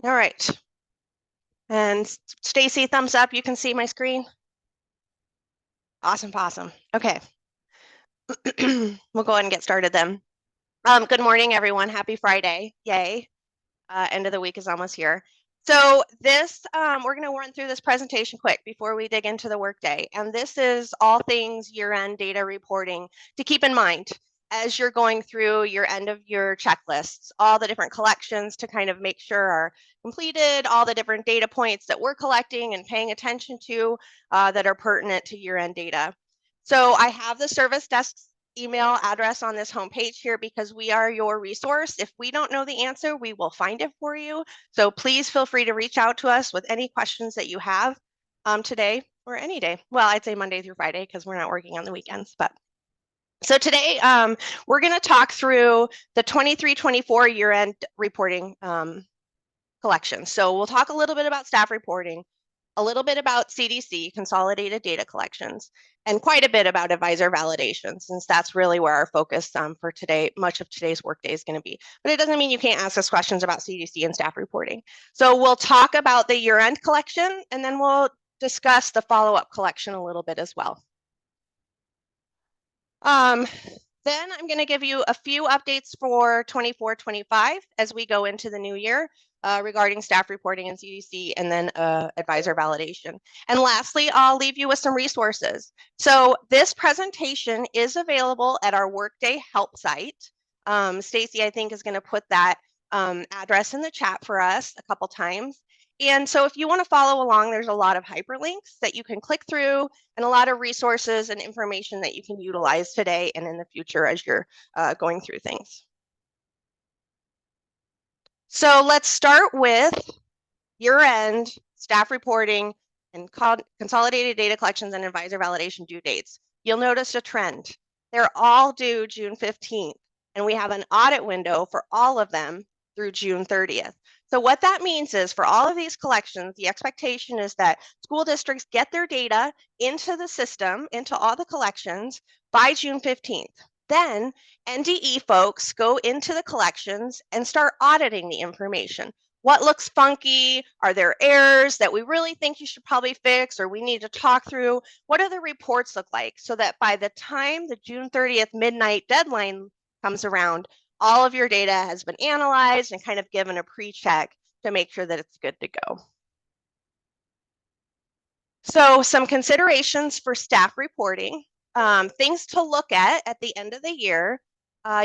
All right. And Stacy, thumbs up. You can see my screen. Awesome, awesome. Okay. We'll go ahead and get started then. Good morning, everyone. Happy Friday. Yay. End of the week is almost here. So we're going to run through this presentation quick before we dig into the workday. And this is all things year-end data reporting to keep in mind as you're going through your end of your checklists, all the different collections to kind of make sure are completed, all the different data points that we're collecting and paying attention to that are pertinent to year-end data. So I have the service desk email address on this homepage here because we are your resource. If we don't know the answer, we will find it for you. So please feel free to reach out to us with any questions that you have today or any day. Well, I'd say Monday through Friday because we're not working on the weekends. But so today we're going to talk through the 23-24 year-end reporting collection. So we'll talk a little bit about staff reporting, a little bit about CDC, Consolidated Data Collections, and quite a bit about advisor validation, since that's really where our focus for today, much of today's workday is going to be. But it doesn't mean you can't ask us questions about CDC and staff reporting. So we'll talk about the year-end collection, and then we'll discuss the follow-up collection a little bit as well. Then I'm going to give you a few updates for 24-25 as we go into the new year regarding staff reporting and CDC, and then advisor validation. And lastly, I'll leave you with some resources. So this presentation is available at our Workday help site. Stacy, I think, is going to put that address in the chat for us a couple times. And so if you want to follow along, there's a lot of hyperlinks that you can click through and a lot of resources and information that you can utilize today and in the future as you're going through things. So let's start with year-end staff reporting and consolidated data collections and advisor validation due dates. You'll notice a trend. They're all due June 15th, and we have an audit window for all of them through June 30th. So what that means is for all of these collections, the expectation is that school districts get their data into the system, into all the collections by June 15th. Then NDE folks go into the collections and start auditing the information. What looks funky? Are there errors that we really think you should probably fix or we need to talk through? What do the reports look like so that by the time the June 30th midnight deadline comes around, all of your data has been analyzed and kind of given a pre-check to make sure that it's good to go. So some considerations for staff reporting, things to look at the end of the year.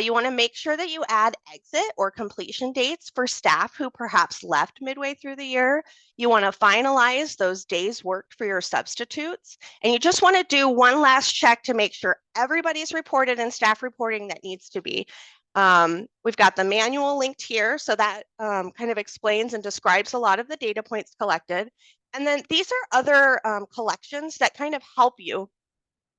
You want to make sure that you add exit or completion dates for staff who perhaps left midway through the year. You want to finalize those days worked for your substitutes. And you just want to do one last check to make sure everybody's reported in staff reporting that needs to be. We've got the manual linked here, so that kind of explains and describes a lot of the data points collected. And then these are other collections that kind of help you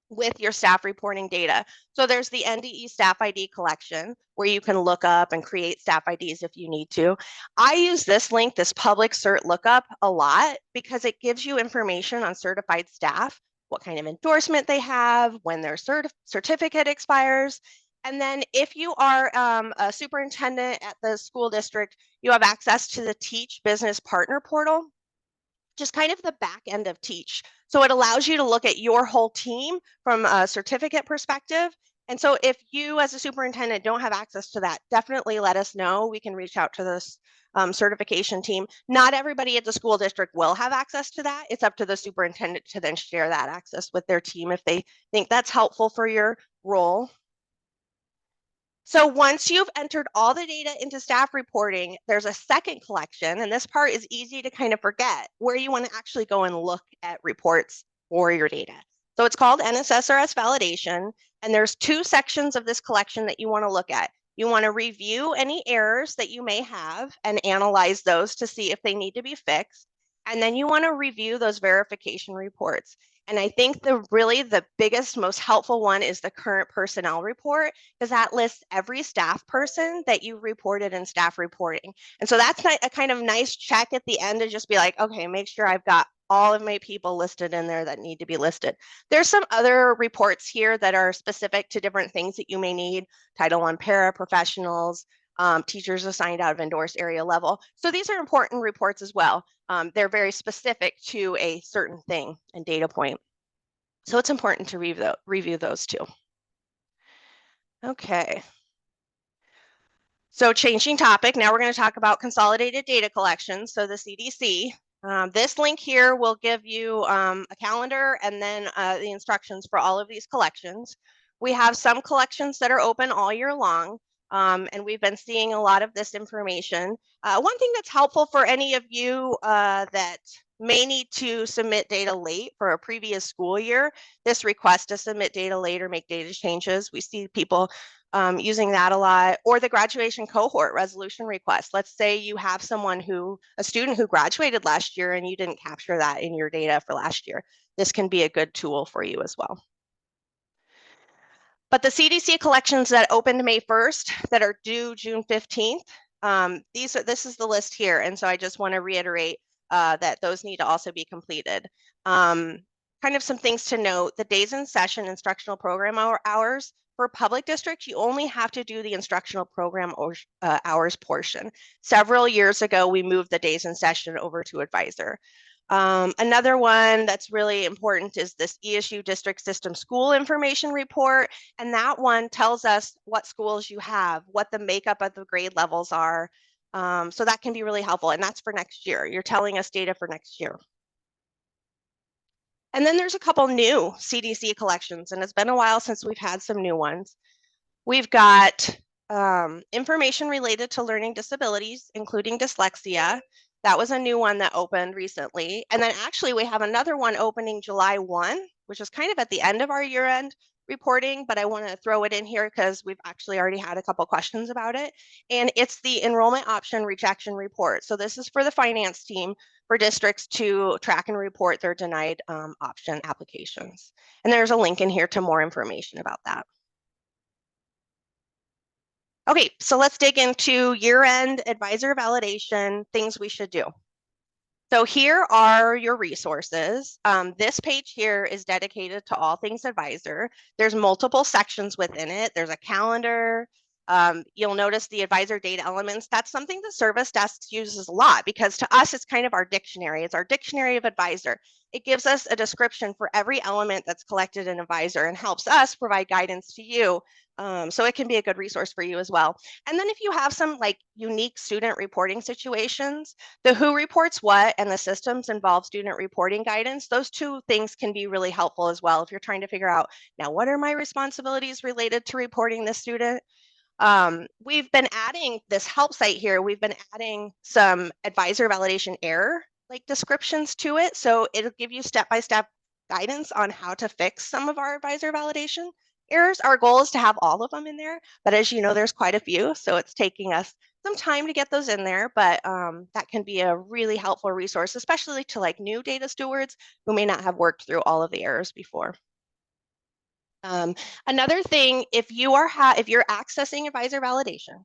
with your staff reporting data. So there's the NDE staff ID collection where you can look up and create staff IDs if you need to. I use this link, this public cert lookup, a lot because it gives you information on certified staff, what kind of endorsement they have, when their certificate expires. And then if you are a superintendent at the school district, you have access to the Teach Business Partner Portal, just kind of the back end of Teach. So it allows you to look at your whole team from a certificate perspective. And so if you as a superintendent don't have access to that, definitely let us know. We can reach out to this certification team. Not everybody at the school district will have access to that. It's up to the superintendent to then share that access with their team if they think that's helpful for your role. So once you've entered all the data into staff reporting, there's a second collection, and this part is easy to kind of forget, where you want to actually go and look at reports for your data. So it's called NSSRS validation, and there's two sections of this collection that you want to look at. You want to review any errors that you may have and analyze those to see if they need to be fixed. And then you want to review those verification reports. And I think the biggest, most helpful one is the current personnel report, because that lists every staff person that you reported in staff reporting. And so that's a kind of nice check at the end to just be like, okay, make sure I've got all of my people listed in there that need to be listed. There's some other reports here that are specific to different things that you may need, Title I paraprofessionals, teachers assigned out of endorsed area level. So these are important reports as well. They're very specific to a certain thing and data point. So it's important to review those too. Okay. So changing topic, now we're going to talk about consolidated data collection. So the CDC. This link here will give you a calendar and then the instructions for all of these collections. We have some collections that are open all year long, and we've been seeing a lot of this information. One thing that's helpful for any of you that may need to submit data late for a previous school year, this request to submit data late or make data changes, we see people using that a lot, or the graduation cohort resolution request. Let's say you have a student who graduated last year and you didn't capture that in your data for last year. This can be a good tool for you as well. But the CDC collections that opened May 1st that are due June 15th, this is the list here. And so I just want to reiterate that those need to also be completed. Kind of some things to note: the days in session instructional program hours. For public districts, you only have to do the instructional program hours portion. Several years ago, we moved the days in session over to Advisor. Another one that's really important is this ESU District System School Information Report, and that one tells us what schools you have, what the makeup of the grade levels are. So that can be really helpful, and that's for next year. You're telling us data for next year. And then there's a couple new CDC collections, and it's been a while since we've had some new ones. We've got information related to learning disabilities, including dyslexia. That was a new one that opened recently. And then actually we have another one opening July 1, which is kind of at the end of our year-end reporting, but I want to throw it in here because we've actually already had a couple questions about it. And it's the enrollment option rejection report. So this is for the finance team for districts to track and report their denied option applications. And there's a link in here to more information about that. Okay, so let's dig into year-end advisor validation, things we should do. So here are your resources. This page here is dedicated to all things advisor. There's multiple sections within it. There's a calendar. You'll notice the advisor data elements. That's something the service desk uses a lot because to us, it's kind of our dictionary. It's our dictionary of advisor. It gives us a description for every element that's collected in advisor and helps us provide guidance to you. So it can be a good resource for you as well. And then if you have some like unique student reporting situations, the who reports what and the systems involve student reporting guidance, those two things can be really helpful as well if you're trying to figure out, now what are my responsibilities related to reporting this student? We've been adding this help site here. We've been adding some advisor validation error like descriptions to it. So it'll give you step-by-step guidance on how to fix some of our advisor validation errors. Our goal is to have all of them in there, but as you know, there's quite a few. So it's taking us some time to get those in there, but that can be a really helpful resource, especially to like new data stewards who may not have worked through all of the errors before. Another thing, if you're accessing advisor validation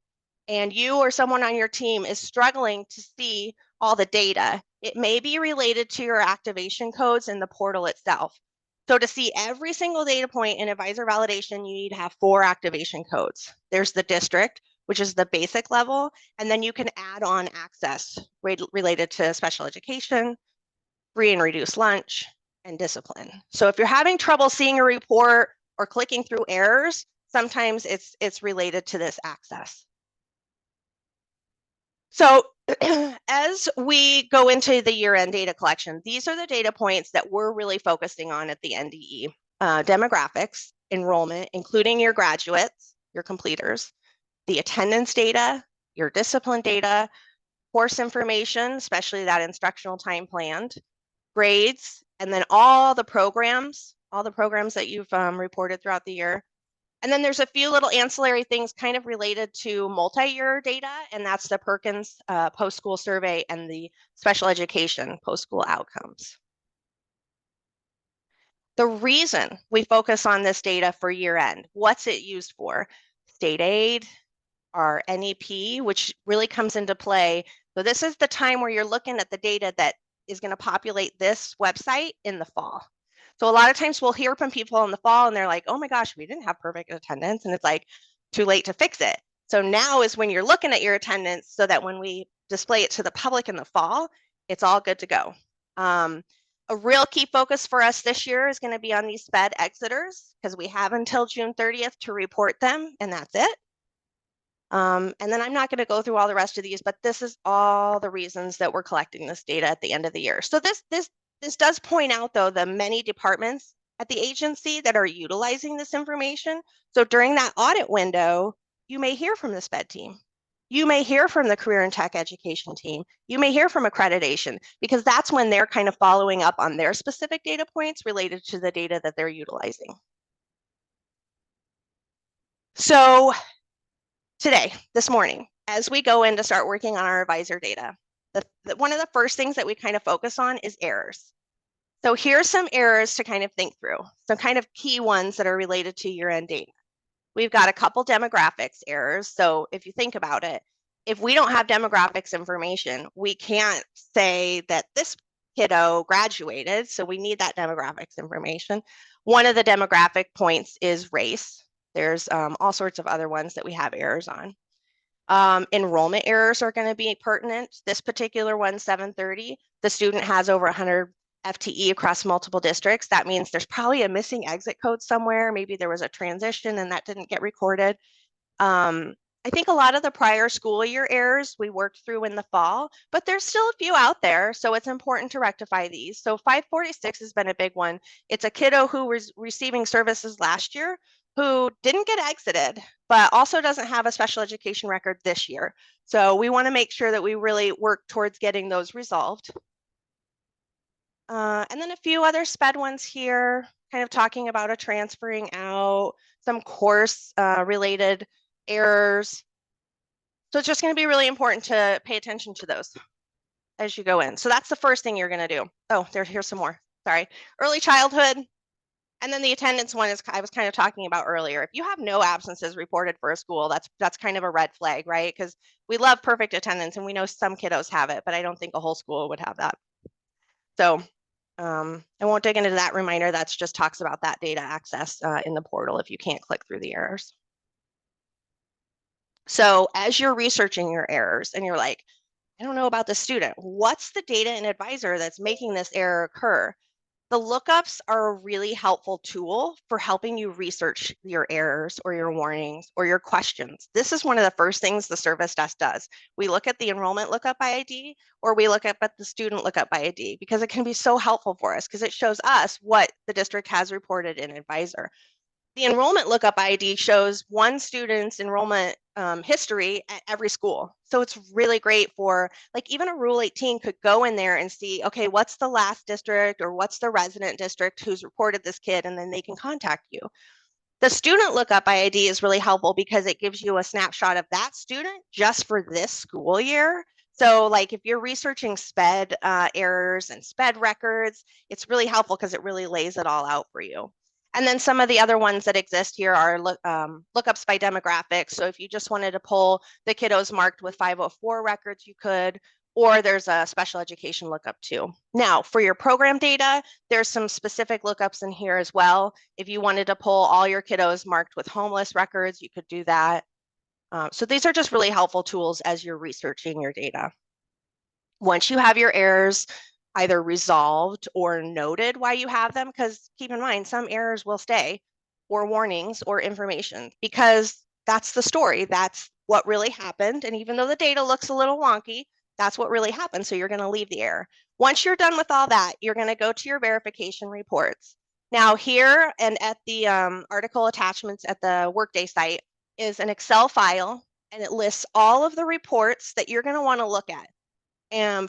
and you or someone on your team is struggling to see all the data, it may be related to your activation codes in the portal itself. So to see every single data point in advisor validation, you need to have 4 activation codes. There's the district, which is the basic level, and then you can add on access related to special education, free and reduced lunch, and discipline. So if you're having trouble seeing a report or clicking through errors, sometimes it's related to this access. So as we go into the year-end data collection, these are the data points that we're really focusing on at the NDE. Demographics, enrollment, including your graduates, your completers, the attendance data, your discipline data, course information, especially that instructional time planned, grades, and then all the programs that you've reported throughout the year. And then there's a few little ancillary things kind of related to multi-year data, and that's the Perkins post-school survey and the special education post-school outcomes. The reason we focus on this data for year end, what's it used for? State aid, our NEP, which really comes into play. So this is the time where you're looking at the data that is going to populate this website in the fall. So a lot of times we'll hear from people in the fall and they're like, oh my gosh, we didn't have perfect attendance. And it's like too late to fix it. So now is when you're looking at your attendance so that when we display it to the public in the fall, it's all good to go. A real key focus for us this year is going to be on these SPED exiters because we have until June 30th to report them, and that's it. And then I'm not going to go through all the rest of these, but this is all the reasons that we're collecting this data at the end of the year. So this does point out, though, the many departments at the agency that are utilizing this information. So during that audit window, you may hear from the SPED team. You may hear from the career and tech education team. You may hear from accreditation, because that's when they're kind of following up on their specific data points related to the data that they're utilizing. So today, this morning, as we go in to start working on our advisor data, one of the first things that we kind of focus on is errors. So here's some errors to kind of think through, some kind of key ones that are related to year-end data. We've got a couple demographics errors. So if you think about it, if we don't have demographics information, we can't say that this kiddo graduated. So we need that demographics information. One of the demographic points is race. There's all sorts of other ones that we have errors on. Enrollment errors are going to be pertinent. This particular one, 730, the student has over 100 FTE across multiple districts. That means there's probably a missing exit code somewhere. Maybe there was a transition and that didn't get recorded. I think a lot of the prior school year errors we worked through in the fall, but there's still a few out there, so it's important to rectify these. So 546 has been a big one. It's a kiddo who was receiving services last year who didn't get exited, but also doesn't have a special education record this year. So we want to make sure that we really work towards getting those resolved. And then a few other SPED ones here, kind of talking about a transferring out, some course related errors. So it's just going to be really important to pay attention to those as you go in. So that's the first thing you're going to do. Oh, here's some more. Sorry. Early childhood. And then the attendance one is I was kind of talking about earlier. If you have no absences reported for a school, that's kind of a red flag, right? Because we love perfect attendance and we know some kiddos have it, but I don't think a whole school would have that. So I won't dig into that reminder. That's just talks about that data access in the portal if you can't click through the errors. So as you're researching your errors and you're like, I don't know about the student, what's the data and advisor that's making this error occur? The lookups are a really helpful tool for helping you research your errors or your warnings or your questions. This is one of the first things the service desk does. We look at the enrollment lookup by ID or we look up at the student lookup by ID because it can be so helpful for us because it shows us what the district has reported in advisor. The enrollment lookup ID shows one student's enrollment history at every school. So it's really great for, like, even a Rule 18 could go in there and see, okay, what's the last district or what's the resident district who's reported this kid, and then they can contact you. The student lookup by ID is really helpful because it gives you a snapshot of that student just for this school year. So like if you're researching SPED errors and SPED records, it's really helpful because it really lays it all out for you. And then some of the other ones that exist here are lookups by demographics. So if you just wanted to pull the kiddos marked with 504 records, you could, or there's a special education lookup too. Now, for your program data, there's some specific lookups in here as well. If you wanted to pull all your kiddos marked with homeless records, you could do that. So these are just really helpful tools as you're researching your data. Once you have your errors either resolved or noted why you have them, because keep in mind, some errors will stay, or warnings or information, because that's the story. That's what really happened. And even though the data looks a little wonky, that's what really happened. So you're going to leave the error. Once you're done with all that, you're going to go to your verification reports. Now here and at the article attachments at the Workday site is an Excel file, and it lists all of the reports that you're going to want to look at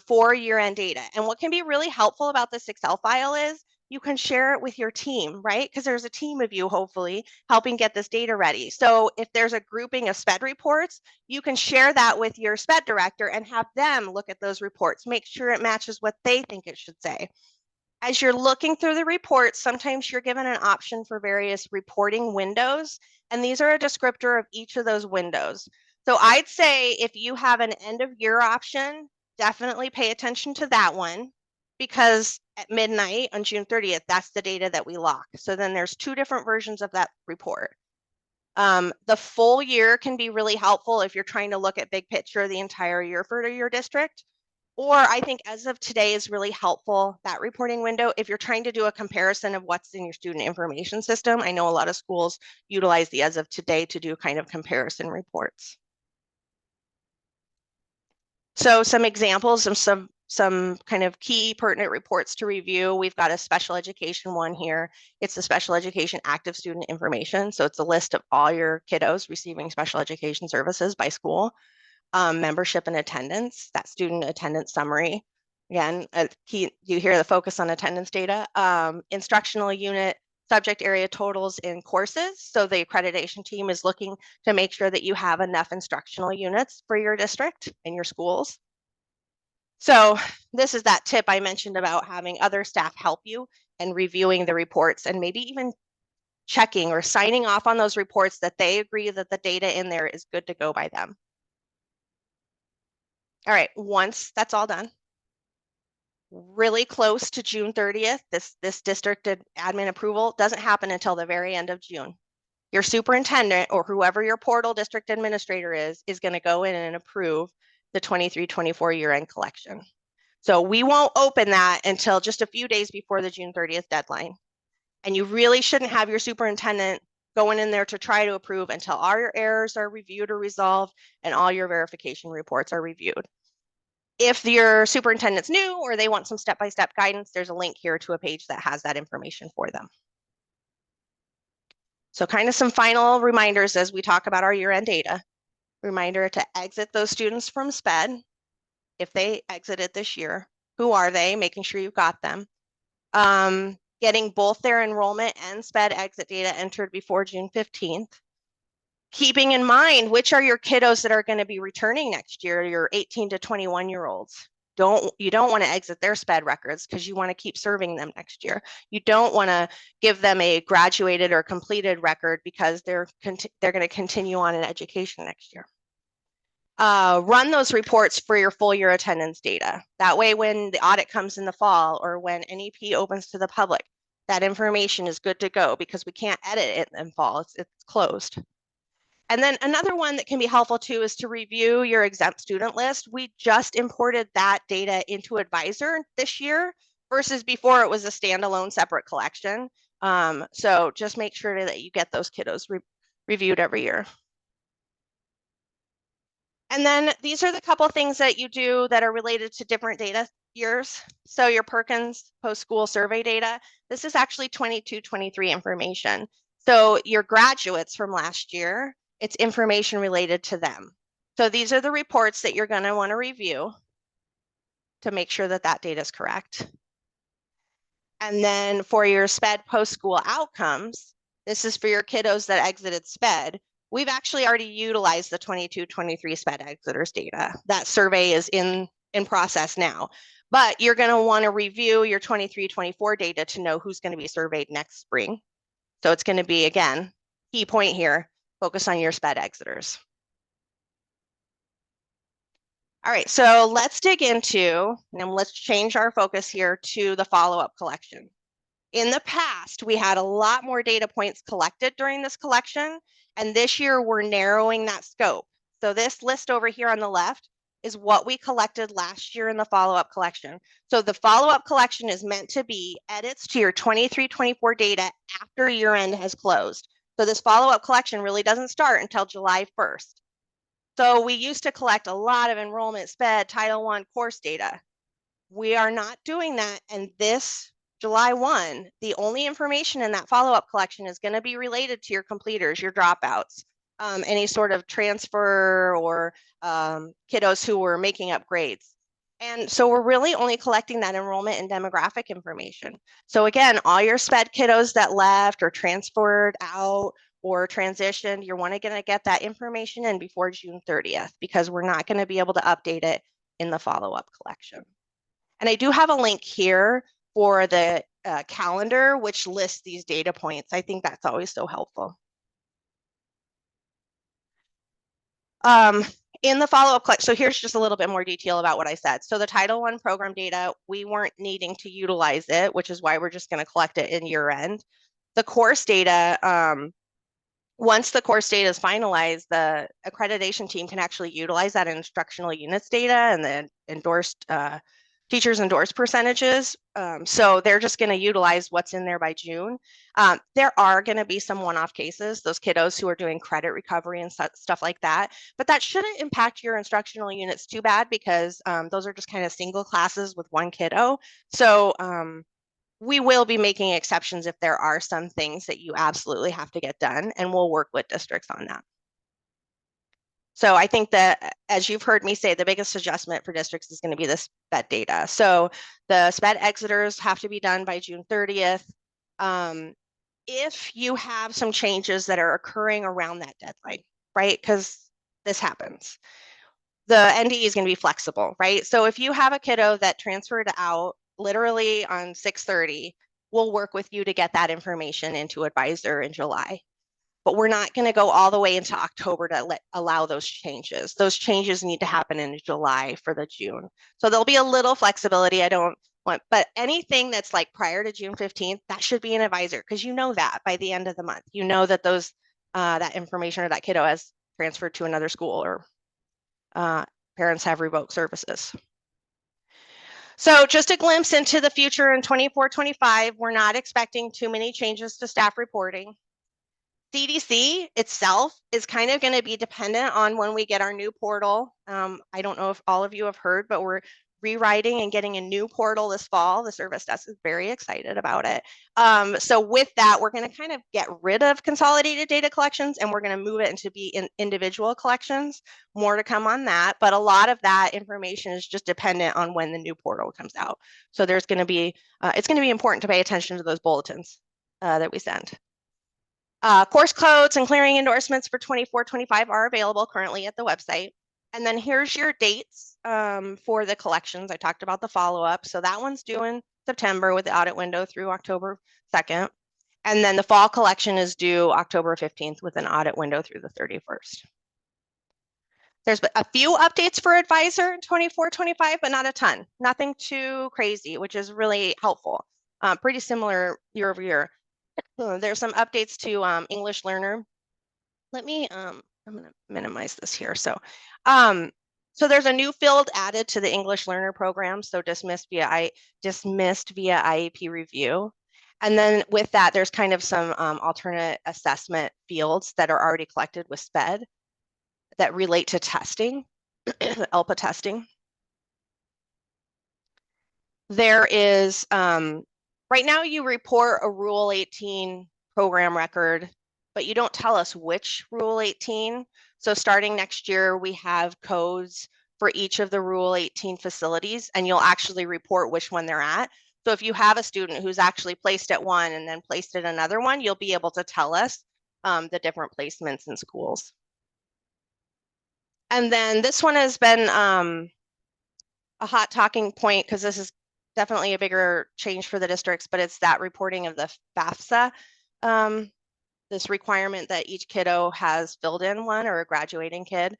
for year-end data. And what can be really helpful about this Excel file is you can share it with your team, right? Because there's a team of you, hopefully, helping get this data ready. So if there's a grouping of SPED reports, you can share that with your SPED director and have them look at those reports, make sure it matches what they think it should say. As you're looking through the reports, sometimes you're given an option for various reporting windows, and these are a descriptor of each of those windows. So I'd say if you have an end of year option, definitely pay attention to that one, because at midnight on June 30th, that's the data that we lock. So then there's two different versions of that report. The full year can be really helpful if you're trying to look at big picture the entire year for your district. Or I think as of today is really helpful, that reporting window, if you're trying to do a comparison of what's in your student information system. I know a lot of schools utilize the as of today to do kind of comparison reports. So some examples of some kind of key pertinent reports to review. We've got a special education one here. It's the special education active student information. So it's a list of all your kiddos receiving special education services by school. Membership and attendance, that student attendance summary. Again, you hear the focus on attendance data. Instructional unit subject area totals in courses. So the accreditation team is looking to make sure that you have enough instructional units for your district and your schools. So this is that tip I mentioned about having other staff help you and reviewing the reports and maybe even checking or signing off on those reports that they agree that the data in there is good to go by them. All right, once that's all done, really close to June 30th, this district admin approval doesn't happen until the very end of June. Your superintendent or whoever your portal district administrator is going to go in and approve the 23-24 year-end collection. So we won't open that until just a few days before the June 30th deadline. And you really shouldn't have your superintendent going in there to try to approve until all your errors are reviewed or resolved and all your verification reports are reviewed. If your superintendent's new or they want some step-by-step guidance, there's a link here to a page that has that information for them. So kind of some final reminders as we talk about our year-end data. Reminder to exit those students from SPED. If they exited this year, who are they? Making sure you've got them. Getting both their enrollment and SPED exit data entered before June 15th. Keeping in mind, which are your kiddos that are going to be returning next year, your 18 to 21 year olds. You don't want to exit their SPED records because you want to keep serving them next year. You don't want to give them a graduated or completed record because they're going to continue on in education next year. Run those reports for your full year attendance data. That way, when the audit comes in the fall or when NEP opens to the public, that information is good to go because we can't edit it in fall. It's closed. And then another one that can be helpful too is to review your exempt student list. We just imported that data into Advisor this year versus before it was a standalone separate collection. So just make sure that you get those kiddos reviewed every year. And then these are the couple things that you do that are related to different data years. So your Perkins post-school survey data, this is actually 22-23 information. So your graduates from last year, it's information related to them. So these are the reports that you're going to want to review to make sure that that data is correct. And then for your SPED post-school outcomes, this is for your kiddos that exited SPED. We've actually already utilized the 22-23 SPED exiters data. That survey is in process now, but you're going to want to review your 23-24 data to know who's going to be surveyed next spring. So it's going to be, again, key point here, focus on your SPED exiters. All right, so let's dig into, and let's change our focus here to the follow-up collection. In the past, we had a lot more data points collected during this collection, and this year we're narrowing that scope. So this list over here on the left is what we collected last year in the follow-up collection. So the follow-up collection is meant to be edits to your 23-24 data after year-end has closed. So this follow-up collection really doesn't start until July 1st. So we used to collect a lot of enrollment, SPED, Title I course data. We are not doing that, and this July 1, the only information in that follow-up collection is going to be related to your completers, your dropouts, any sort of transfer or kiddos who were making up grades. And so we're really only collecting that enrollment and demographic information. So again, all your SPED kiddos that left or transferred out or transitioned, you're going to get that information in before June 30th because we're not going to be able to update it in the follow-up collection. And I do have a link here for the calendar, which lists these data points. I think that's always so helpful. In the follow-up collection, so here's just a little bit more detail about what I said. So the Title I program data, we weren't needing to utilize it, which is why we're just going to collect it in year end. The course data, once the course data is finalized, the accreditation team can actually utilize that instructional units data and the endorsed teachers endorsed percentages. So they're just going to utilize what's in there by June. There are going to be some one-off cases, those kiddos who are doing credit recovery and stuff like that, but that shouldn't impact your instructional units too bad because those are just kind of single classes with one kiddo. So we will be making exceptions if there are some things that you absolutely have to get done, and we'll work with districts on that. So I think that, as you've heard me say, the biggest adjustment for districts is going to be the SPED data. So the SPED exiters have to be done by June 30th. If you have some changes that are occurring around that deadline, right? Because this happens. The NDE is going to be flexible, right? So if you have a kiddo that transferred out literally on 6/30, we'll work with you to get that information into Advisor in July. But we're not going to go all the way into October to allow those changes. Those changes need to happen in July for the June. So there'll be a little flexibility. I don't want, but anything that's like prior to June 15th, that should be an Advisor because you know that by the end of the month, you know that those that information or that kiddo has transferred to another school or parents have revoked services. So just a glimpse into the future in 24-25, we're not expecting too many changes to staff reporting. CDC itself is kind of going to be dependent on when we get our new portal. I don't know if all of you have heard, but we're rewriting and getting a new portal this fall. The service desk is very excited about it. So with that, we're going to kind of get rid of consolidated data collections and we're going to move it into be in individual collections. More to come on that, but a lot of that information is just dependent on when the new portal comes out. So there's going to be, it's going to be important to pay attention to those bulletins that we send. Course codes and clearing endorsements for 24-25 are available currently at the website. And then here's your dates for the collections. I talked about the follow-up. So that one's due in September with the audit window through October 2nd. And then the fall collection is due October 15th with an audit window through the 31st. There's a few updates for Advisor in 24-25, but not a ton. Nothing too crazy, which is really helpful. Pretty similar year over year. There's some updates to English Learner. Let me, I'm going to minimize this here. So there's a new field added to the English Learner program. So dismissed via IEP review. And then with that, there's kind of some alternate assessment fields that are already collected with SPED that relate to testing, ELPA testing. There is, right now you report a Rule 18 program record, but you don't tell us which Rule 18. So starting next year, we have codes for each of the Rule 18 facilities, and you'll actually report which one they're at. So if you have a student who's actually placed at one and then placed at another one, you'll be able to tell us the different placements in schools. And then this one has been a hot talking point because this is definitely a bigger change for the districts, but it's that reporting of the FAFSA, this requirement that each kiddo has filled in one or a graduating kid.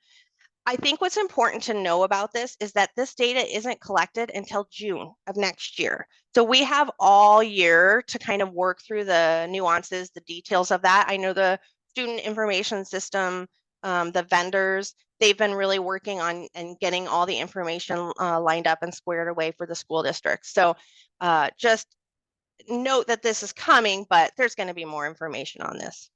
I think what's important to know about this is that this data isn't collected until June of next year. So we have all year to kind of work through the nuances, the details of that. I know the student information system, the vendors, they've been really working on and getting all the information lined up and squared away for the school districts. So just note that this is coming, but there's going to be more information on this.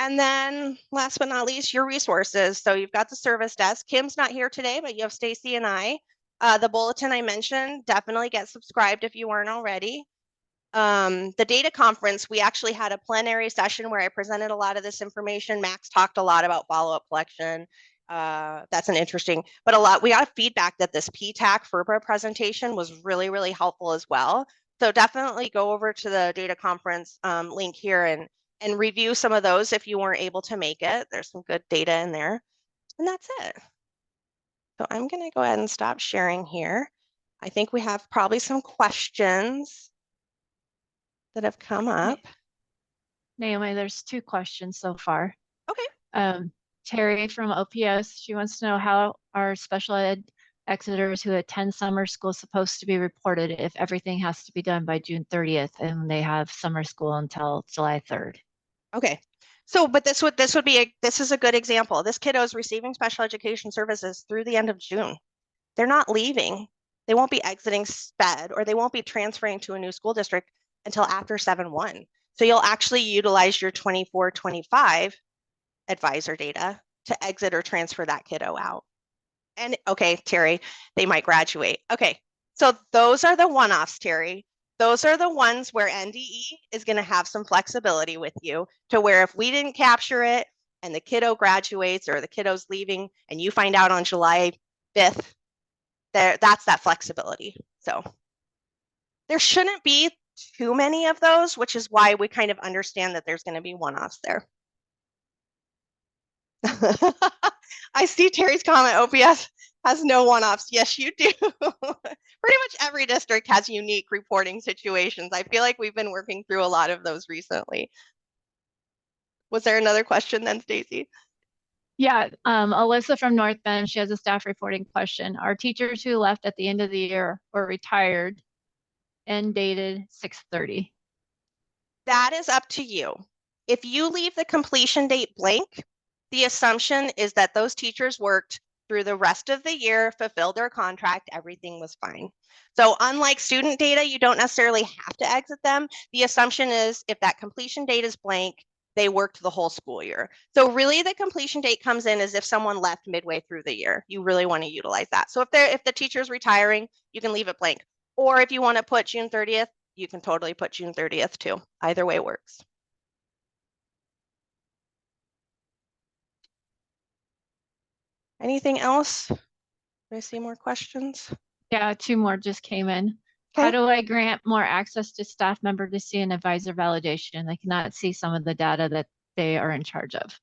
And then last but not least, your resources. So you've got the service desk. Kim's not here today, but you have Stacy and I. The bulletin I mentioned, definitely get subscribed if you weren't already. The data conference, we actually had a plenary session where I presented a lot of this information. Max talked a lot about follow-up collection. That's an interesting, but we got feedback that this PTAC FERPA presentation was really, really helpful as well. So definitely go over to the data conference link here and review some of those if you weren't able to make it. There's some good data in there. And that's it. So I'm going to go ahead and stop sharing here. I think we have probably some questions that have come up. Naomi, there's 2 questions so far. Okay. Terry from OPS, she wants to know how are special ed exiters who attend summer school supposed to be reported if everything has to be done by June 30th and they have summer school until July 3rd? Okay. So, but this would be this is a good example. This kiddo is receiving special education services through the end of June. They're not leaving. They won't be exiting SPED, or they won't be transferring to a new school district until after 7/1. So you'll actually utilize your 24-25 advisor data to exit or transfer that kiddo out. And okay, Terry, they might graduate. Okay, so those are the one-offs, Terry. Those are the ones where NDE is going to have some flexibility with you, to where if we didn't capture it and the kiddo graduates or the kiddo's leaving and you find out on July 5th, that's that flexibility. So there shouldn't be too many of those, which is why we kind of understand that there's going to be one-offs there. I see Terry's comment, OPS has no one-offs. Yes, you do. Pretty much every district has unique reporting situations. I feel like we've been working through a lot of those recently. Was there another question then, Stacy? Yeah, Alyssa from North Bend, she has a staff reporting question. Our teachers who left at the end of the year or retired and dated 6/30. That is up to you. If you leave the completion date blank, the assumption is that those teachers worked through the rest of the year, fulfilled their contract, everything was fine. So unlike student data, you don't necessarily have to exit them. The assumption is if that completion date is blank, they worked the whole school year. So really the completion date comes in as if someone left midway through the year. You really want to utilize that. So if the teacher's retiring, you can leave it blank. Or if you want to put June 30th, you can totally put June 30th too. Either way works. Anything else? Do I see more questions? Yeah, 2 more just came in. How Okay. do I grant more access to staff member to see an advisor validation? They cannot see some of the data that they are in charge of.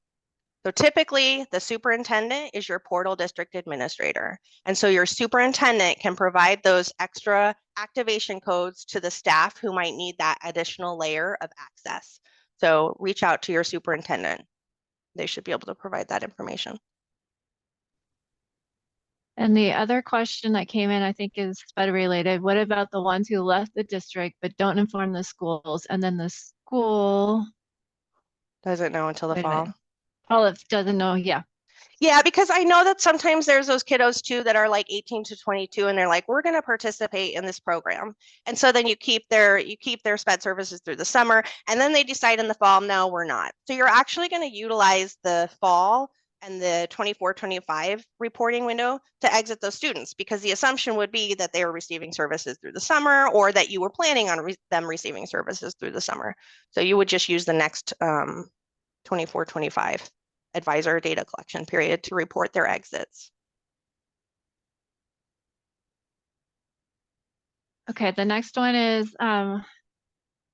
So typically the superintendent is your portal district administrator. And so your superintendent can provide those extra activation codes to the staff who might need that additional layer of access. So reach out to your superintendent. They should be able to provide that information. And the other question that came in, I think, is SPED related. What about the ones who left the district but don't inform the schools, and then the school Doesn't know until the wait a minute. fall. Olive doesn't know. Yeah. Yeah, because I know that sometimes there's those kiddos too that are like 18 to 22 and they're like, we're going to participate in this program. And so then you keep their SPED services through the summer, and then they decide in the fall, no, we're not. So you're actually going to utilize the fall and the 24-25 reporting window to exit those students, because the assumption would be that they were receiving services through the summer, or that you were planning on them receiving services through the summer. So you would just use the next 24-25 advisor data collection period to report their exits. Okay, the next one is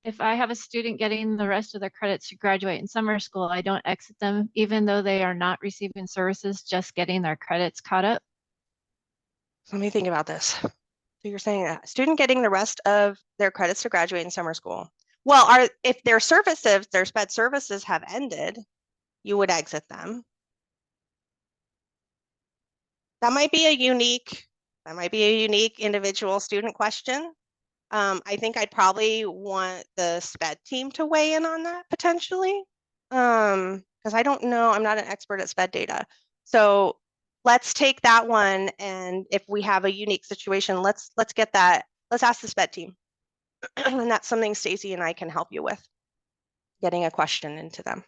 if I have a student getting the rest of their credits to graduate in summer school, I don't exit them even though they are not receiving services, just getting their credits caught up. So let me think about this. So you're saying a student getting the rest of their credits to graduate in summer school. Well, if their services, their SPED services have ended, you would exit them. That might be a unique individual student question. I think I'd probably want the SPED team to weigh in on that potentially. Because I don't know, I'm not an expert at SPED data. So let's take that one, and if we have a unique situation, let's get that, let's ask the SPED team. And that's something Stacy and I can help you with, getting a question into them.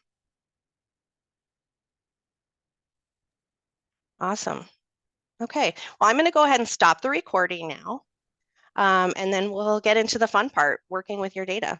Awesome. Okay, well, I'm going to go ahead and stop the recording now. And then we'll get into the fun part, working with your data.